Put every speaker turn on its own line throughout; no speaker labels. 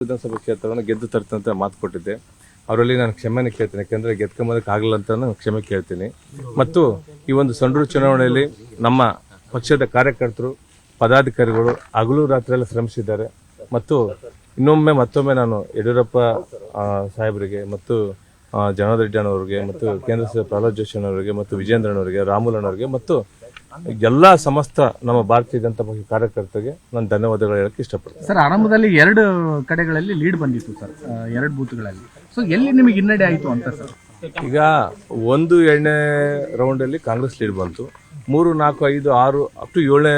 ವಿಧಾನಸಭಾ ಕ್ಷೇತ್ರವನ್ನು ಗೆದ್ದು ತರ್ತಂತ ಅಂತ ಮಾತು ಕೊಟ್ಟಿದ್ದೆ. ಅವರಲ್ಲಿ ನಾನು ಕ್ಷಮೆಯನ್ನು ಕೇಳ್ತೀನಿ, ಯಾಕೆಂದರೆ ಗೆದ್ಕೊಂಬೋದಕ್ಕೆ ಆಗಲ್ಲ ಅಂತ ನಾನು ಕ್ಷಮೆ ಕೇಳ್ತೀನಿ. ಮತ್ತು ಈ ಒಂದು ಸಂಡೂರು ಚುನಾವಣೆಯಲ್ಲಿ ನಮ್ಮ ಪಕ್ಷದ ಕಾರ್ಯಕರ್ತರು ಪದಾಧಿಕಾರಿಗಳು ಹಗಲು ರಾತ್ರಿ ಎಲ್ಲ ಶ್ರಮಿಸಿದ್ದಾರೆ. ಮತ್ತು ಮತ್ತೊಮ್ಮೆ ನಾನು ಯಡಿಯೂರಪ್ಪ ಸಾಹೇಬರಿಗೆ ಮತ್ತು ಜನಾರ್ದನ್ ರೆಡ್ಡಿ ಅವರಿಗೆ ಮತ್ತು ಕೇಂದ್ರ ಸಚಿವ ಪ್ರಹ್ಲಾದ್ ಜೋಶಿ ಅವರಿಗೆ ಮತ್ತು ವಿಜೇಂದ್ರನವರಿಗೆ ರಾಮುಲಣ್ಣವರಿಗೆ ಮತ್ತು ಎಲ್ಲ ಸಮಸ್ತ ನಮ್ಮ ಭಾರತೀಯ ಜನತಾ ಪಕ್ಷ ಕಾರ್ಯಕರ್ತರಿಗೆ ನಾನು ಧನ್ಯವಾದಗಳು ಹೇಳಕ್ಕೆ ಇಷ್ಟಪಡ್ತೀನಿ.
ಸರ್, ಆರಂಭದಲ್ಲಿ 2 ಕಡೆಗಳಲ್ಲಿ ಲೀಡ್ ಬಂದಿತ್ತು ಸರ್, 2 ಬೂತ್ಗಳಲ್ಲಿ. ಸೊ ಎಲ್ಲಿ ನಿಮಗೆ ಹಿನ್ನಡೆ ಆಯಿತು ಅಂತ ಸರ್?
ಈಗ 1ನೇ ರೌಂಡಲ್ಲಿ ಕಾಂಗ್ರೆಸ್ ಲೀಡ್ ಬಂತು. 3, 4, 5, 6 ಅಪ್ ಟು 7ನೇ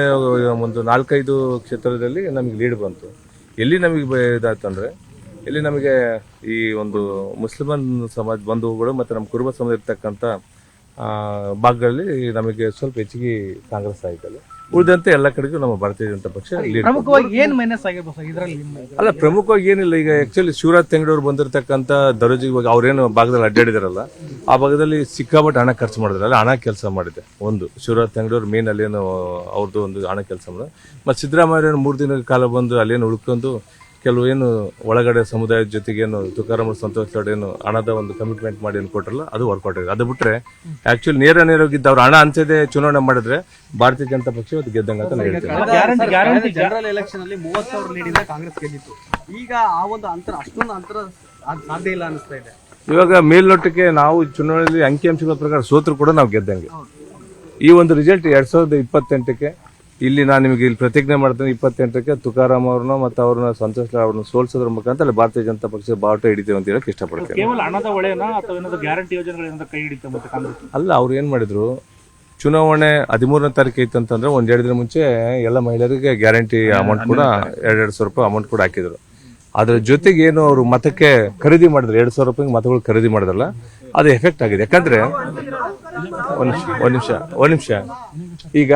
ಒಂದು 4-5 ಕ್ಷೇತ್ರದಲ್ಲಿ ನಮಗೆ ಲೀಡ್ ಬಂತು. ಎಲ್ಲಿ ನಮಗೆ ಇದಾಯ್ತಂದ್ರೆ, ಇಲ್ಲಿ ನಮಗೆ ಈ ಒಂದು ಮುಸ್ಲಿಮನ್ ಸಮಾಜ ಬಂಧುಗಳು ಮತ್ತು ನಮ್ಮ ಕುರುಬ ಸಮಾಜ ಇರ್ತಕ್ಕಂಥ ಭಾಗಗಳಲ್ಲಿ ನಮಗೆ ಸ್ವಲ್ಪ ಹೆಚ್ಚಿಗೆ ಕಾಂಗ್ರೆಸ್ ಆಯ್ತಲ್ಲ. ಉಳಿದಂತೆ ಎಲ್ಲ ಕಡೆಗೂ ನಮ್ಮ ಭಾರತೀಯ ಜನತಾ ಪಕ್ಷ
ಪ್ರಮುಖವಾಗಿ ಏನು ಮೈನಸ್ ಆಗಿರ್ಬೋದು ಇದರಲ್ಲಿ?
ಅಲ್ಲ, ಪ್ರಮುಖವಾಗಿ ಏನಿಲ್ಲ. ಈಗ ಆಕ್ಚುಲಿ ಶಿವರಾಜ್ ತಂಗಡಿಯವರು ಬಂದಿರತಕ್ಕಂಥ ದರೋಜಿಗೆ ಅವ್ರೇನು ಭಾಗದಲ್ಲಿ ಅಡ್ಡಾಡಿದಾರಲ್ಲ, ಆ ಭಾಗದಲ್ಲಿ ಸಿಕ್ಕಾಪಟ್ಟೆ ಹಣ ಖರ್ಚು ಮಾಡಿದ್ರಲ್ಲ, ಹಣ ಕೆಲಸ ಮಾಡಿದೆ. ಒಂದು ಶಿವರಾಜ್ ತಂಗಡಿಯವರು ಮೇನ್ ಅಲ್ಲೇನು ಅವ್ರದ್ದು ಒಂದು ಹಣ ಕೆಲಸ ಮಾಡಿದೆ. ಮತ್ತು ಸಿದ್ದರಾಮಯ್ಯ 3 ದಿನದ ಕಾಲ ಬಂದು ಅಲ್ಲೇನು ಉಳ್ಕೊಂಡು ಕೆಲವು ಏನು ಒಳಗಡೆ ಸಮುದಾಯದ ಜೊತೆಗೇನು ತುಕಾರಾಮ್ ಸಂತೋಷ್ ಏನು ಹಣದ ಒಂದು ಕಮಿಟ್ಮೆಂಟ್ ಮಾಡಿ ಏನು ಕೊಟ್ಟರಲ್ಲ, ಅದು ವರ್ಕೌಟ್ ಆಗಿದೆ. ಅದು ಬಿಟ್ರೆ ಆಕ್ಚುಲಿ ನೇರವಾಗಿದ್ದ ಅವ್ರ ಹಣ ಅಂಚದೆ ಚುನಾವಣೆ ಮಾಡಿದ್ರೆ ಭಾರತೀಯ ಜನತಾ ಪಕ್ಷ ಅದು ಗೆದ್ದಂಗ ಅಂತ ಹೇಳ್ತೀನಿ.
ಜನರಲ್ ಎಲೆಕ್ಷನ್ ಅಲ್ಲಿ 30,000 ಲೀಡಿಂದ ಕಾಂಗ್ರೆಸ್ ಗೆದ್ದಿತ್ತು. ಈಗ ಆ ಒಂದು ಅಂತರ ಅಷ್ಟೊಂದು ಅಂತರ ಸಾಧ್ಯ ಇಲ್ಲ ಅನಿಸ್ತಾ ಇದೆ.
ಇವಾಗ ಮೇಲ್ನೋಟಕ್ಕೆ ನಾವು ಚುನಾವಣೆಯಲ್ಲಿ ಅಂಕಿಅಂಶಗಳ ಪ್ರಕಾರ ಸೋತ್ರು ಕೂಡ ನಾವು ಗೆದ್ದಂಗೆ. ಈ ಒಂದು ರಿಸಲ್ಟ್ 2028ಕ್ಕೆ ಇಲ್ಲಿ ನಾನು ನಿಮಗೆ ಇಲ್ಲಿ ಪ್ರತಿಜ್ಞೆ ಮಾಡ್ತೇನೆ. 28ಕ್ಕೆ ತುಕಾರಾಮ್ ಅವ್ರನ್ನ ಮತ್ತು ಅವ್ರನ್ನ ಸಂತೋಷ್ ಅವ್ರನ್ನ ಸೋಲ್ಸೋದ್ರ ಮುಖಾಂತರ ಅಲ್ಲಿ ಭಾರತೀಯ ಜನತಾ ಪಕ್ಷ ಬಾವುಟ ಹಿಡಿತೇವೆ ಅಂತ ಹೇಳಕ್ ಇಷ್ಟಪಡ್ತೇನೆ.
ಕೇವಲ ಹಣದ ಒಳೆನಾ ಅಥವಾ ಏನಾದರೂ ಗ್ಯಾರಂಟಿ ಯೋಜನೆಗಳಿಂದ ಕೈ ಹಿಡಿತ ಮತ್ತೆ ಕಾಂಗ್ರೆಸ್? ಅಲ್ಲ,
ಅವ್ರು ಏನ್ ಮಾಡಿದ್ರು, ಚುನಾವಣೆ 13ನೇ ತಾರೀಕು ಐತಂತಂದ್ರೆ 1-2 ದಿನ ಮುಂಚೆ ಎಲ್ಲ ಮಹಿಳೆಯರಿಗೆ ಗ್ಯಾರಂಟಿ ಅಮೌಂಟ್ ಕೂಡ 2,000 ರೂಪಾಯಿ ಅಮೌಂಟ್ ಕೂಡ ಹಾಕಿದ್ರು. ಅದ್ರ ಜೊತೆಗೆ ಏನು ಅವರು ಮತಕ್ಕೆ ಖರೀದಿ ಮಾಡಿದ್ರು, 2,000 ರೂಪಾಯಿಗೆ ಮತಗಳು ಖರೀದಿ ಮಾಡಿದ್ರಲ್ಲ, ಅದು ಎಫೆಕ್ಟ್ ಆಗಿದೆ. ಯಾಕಂದ್ರೆ ಒಂದ್ ನಿಮಿಷ ಈಗ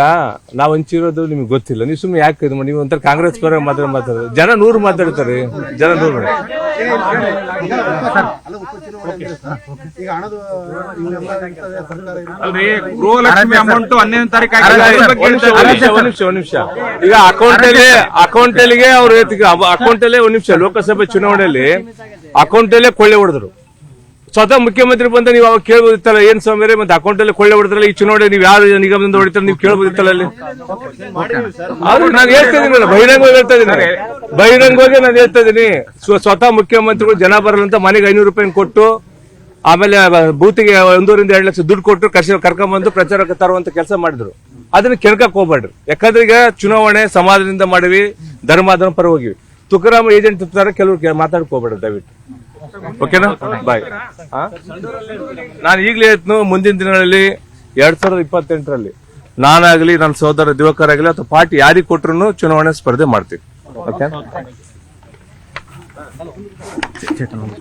ನಾವು ಹಂಚಿರೋದು ನಿಮ್ಗೆ ಗೊತ್ತಿಲ್ಲ. ನೀವು ಸುಮ್ಮನೆ ಯಾಕೆ ಇದು ಮಾಡಿ, ನೀವು ಒಂಥರ ಕಾಂಗ್ರೆಸ್ ಪರ ಮಾತಾಡೋದು. ಜನ 100 ಮಾತಾಡ್ತಾರೆ, ಜನ 100 ಒಂದ್ ನಿಮಿಷ ಈಗ ಅಕೌಂಟ್ ಅಲ್ಲಿಗೆ ಅವ್ರು ಅಕೌಂಟ್ ಅಲ್ಲೇ 1 ನಿಮಿಷ ಲೋಕಸಭೆ ಚುನಾವಣೆಯಲ್ಲಿ ಅಕೌಂಟ್ ಅಲ್ಲೇ ಕೊಳ್ಳೆ ಹೊಡೆದ್ರು. ಸ್ವತಃ ಮುಖ್ಯಮಂತ್ರಿ ಬಂದ ನೀವು ಅವಾಗ ಕೇಳ್ಬೋದಿತ್ತಲ್ಲ, ಏನ್ ಸ್ವಾಮಿ ಮತ್ತೆ ಅಕೌಂಟ್ ಅಲ್ಲಿ ಕೊಳ್ಳೆ ಹೊಡೆದ್ರಲ್ಲ, ಈ ಚುನಾವಣೆ ನೀವು ಯಾವ ನಿಗಮದಿಂದ ಹೊಡಿತಾರೆ ನೀವು ಕೇಳ್ಬೋದಿತ್ತಲ್ಲ ಅಲ್ಲಿ. ಆದ್ರೂ ನಾನು ಹೇಳ್ತಾ ಇದೀನಲ್ಲ, ಬಹಿರಂಗವಾಗಿ ಹೇಳ್ತಾ ಇದೀನಿ, ಬಹಿರಂಗವಾಗಿ ನಾನು ಹೇಳ್ತಾ ಇದೀನಿ. ಸ್ವತಃ ಮುಖ್ಯಮಂತ್ರಿಗಳು ಜನ ಬರಲ್ಲಂತ ಮನೆಗೆ 500 ರೂಪಾಯಿ ಕೊಟ್ಟು, ಆಮೇಲೆ ಬೂತಿಗೆ 1.5-2 ಲಕ್ಷ ದುಡ್ಡು ಕೊಟ್ಟು ಕರ್ಕೊಂಡ್ಬಂದು ಪ್ರಚಾರಕ್ಕೆ ತರುವಂತ ಕೆಲಸ ಮಾಡಿದ್ರು. ಅದನ್ನ ಕೆಣಕಕ್ ಹೋಗ್ಬೇಡ್ರಿ. ಯಾಕಂದ್ರೆ ಈಗ ಚುನಾವಣೆ ಸಮಾಜದಿಂದ ಮಾಡಿವಿ, ಧರ್ಮಾಧರ್ಮ ಪರ ಹೋಗಿವಿ. ತುಕಾರಾಮ್ ಏಜೆಂಟ್ ತರ ಕೆಲವರು ಮಾತಾಡಕ್ ಹೋಗ್ಬೇಡ್ರಿ ದಯವಿಟ್ಟು. ಓಕೆನಾ? ಬಾಯ್. ನಾನು ಈಗಲೇ ಮುಂದಿನ ದಿನಗಳಲ್ಲಿ 2028ರಲ್ಲಿ ನಾನಾಗಲಿ ನನ್ನ ಸಹೋದರ ದಿವಾಕರ್ ಆಗಲಿ ಅಥವಾ ಪಾರ್ಟಿ ಯಾರಿಗೆ ಕೊಟ್ಟರು ಚುನಾವಣೆ ಸ್ಪರ್ಧೆ ಮಾಡ್ತೀವಿ. ಓಕೆ.